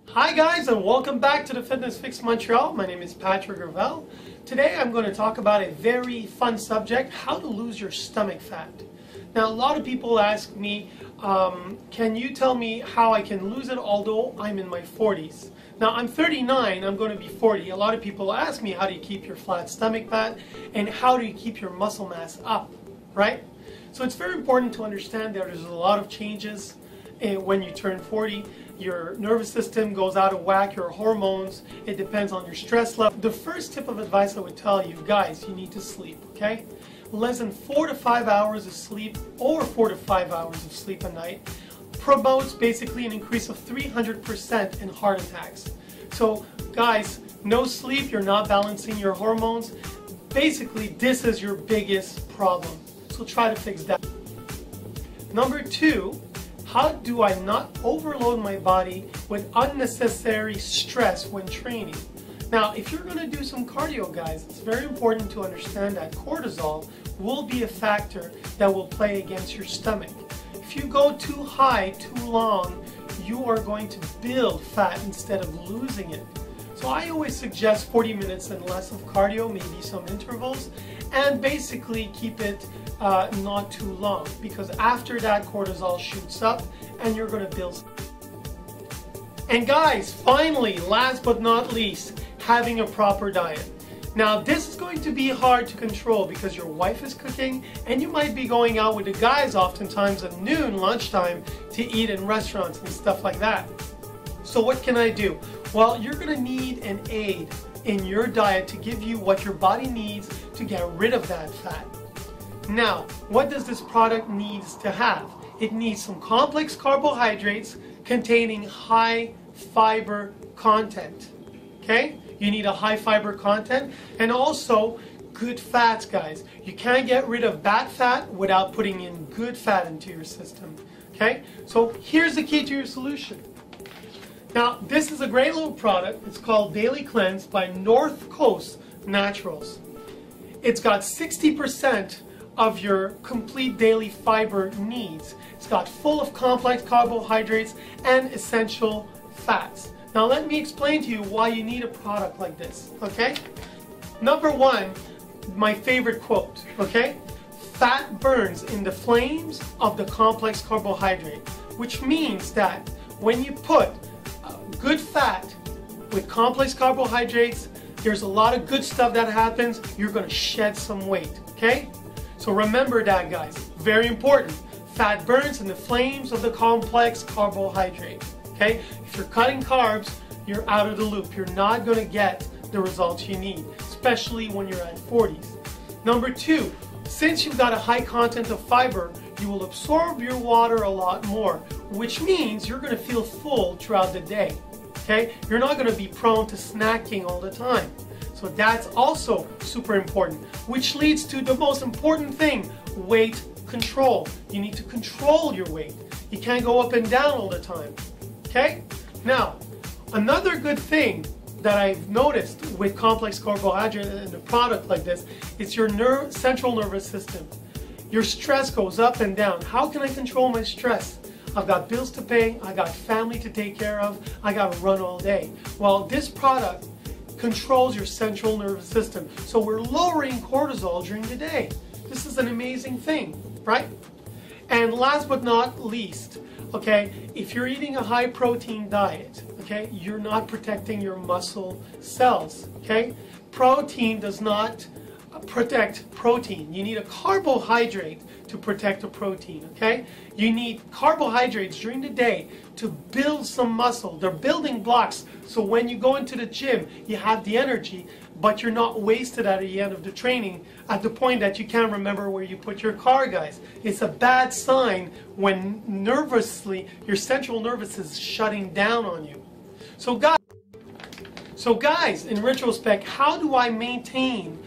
Hi guys, and welcome back to the Fitness Fix Montreal. My name is Patrick Gravel. Today I'm going to talk about a very fun subject, how to lose your stomach fat. Now a lot of people ask me, can you tell me how I can lose it although I'm in my 40s? Now I'm 39, I'm going to be 40. A lot of people ask me, how do you keep your flat stomach fat and how do you keep your muscle mass up, right? So it's very important to understand that there's a lot of changes when you turn 40. Your nervous system goes out of whack, your hormones, it depends on your stress level. The first tip of advice I would tell you, guys, you need to sleep, okay? Less than 4 to 5 hours of sleep, or 4 to 5 hours of sleep a night, promotes basically an increase of 300% in heart attacks. So guys, no sleep, you're not balancing your hormones. Basically, this is your biggest problem. So try to fix that. Number 2, how do I not overload my body with unnecessary stress when training? Now, if you're going to do some cardio, guys, it's very important to understand that cortisol will be a factor that will play against your stomach. If you go too high, too long, you are going to build fat instead of losing it. So I always suggest 40 minutes and less of cardio, maybe some intervals, and basically keep it not too long, because after that cortisol shoots up and you're going to build. And guys, finally, last but not least, having a proper diet. Now this is going to be hard to control because your wife is cooking and you might be going out with the guys oftentimes at noon, lunchtime, to eat in restaurants and stuff like that. So what can I do? Well, you're going to need an aid in your diet to give you what your body needs to get rid of that fat. Now, what does this product needs to have? It needs some complex carbohydrates containing high fiber content. Okay? You need a high fiber content and also good fats, guys. You can't get rid of bad fat without putting in good fat into your system. Okay? So here's the key to your solution. Now, this is a great little product. It's called Daily Cleanse by North Coast Naturals. It's got 60% of your complete daily fiber needs. It's got full of complex carbohydrates and essential fats. Now let me explain to you why you need a product like this, okay? Number 1, my favorite quote, okay? Fat burns in the flames of the complex carbohydrate, which means that when you put good fat with complex carbohydrates, there's a lot of good stuff that happens. You're going to shed some weight, okay? So remember that, guys. Very important. Fat burns in the flames of the complex carbohydrate, okay? If you're cutting carbs, you're out of the loop. You're not going to get the results you need, especially when you're at 40s. Number 2, since you've got a high content of fiber, you will absorb your water a lot more, which means you're going to feel full throughout the day. Okay? You're not going to be prone to snacking all the time. So that's also super important, which leads to the most important thing, weight control. You need to control your weight. You can't go up and down all the time. Okay? Now, another good thing that I've noticed with complex carbohydrate and a product like this is your central nervous system. Your stress goes up and down. How can I control my stress? I've got bills to pay, I got family to take care of, I got to run all day. Well, this product controls your central nervous system. So we're lowering cortisol during the day. This is an amazing thing, right? And last but not least, okay, if you're eating a high protein diet, okay, you're not protecting your muscle cells, okay? Protein does not protect protein. You need a carbohydrate to protect the protein, okay? You need carbohydrates during the day to build some muscle. They're building blocks, so when you go into the gym, you have the energy, but you're not wasted at the end of the training at the point that you can't remember where you put your car, guys. It's a bad sign when nervously your central nervous is shutting down on you. So guys, in retrospect, how do I maintain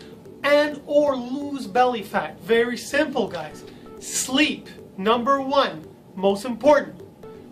and or lose belly fat? Very simple, guys. Sleep, number 1, most important.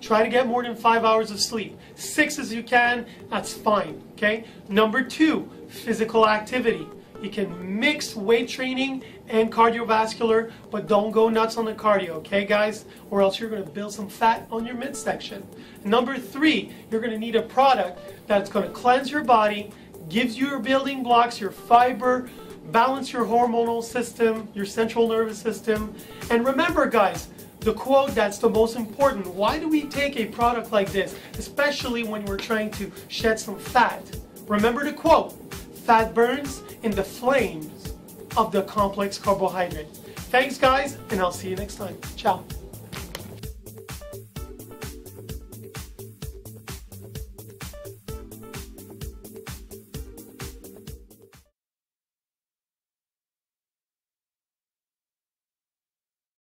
Try to get more than 5 hours of sleep. 6 as you can, that's fine, okay? Number 2, physical activity. You can mix weight training and cardiovascular, but don't go nuts on the cardio, okay guys? Or else you're going to build some fat on your midsection. Number 3, you're going to need a product that's going to cleanse your body, gives you your building blocks, your fiber, balance your hormonal system, your central nervous system. And remember guys, the quote that's the most important. Why do we take a product like this, especially when we're trying to shed some fat? Remember the quote, fat burns in the flames of the complex carbohydrate. Thanks guys, and I'll see you next time. Ciao.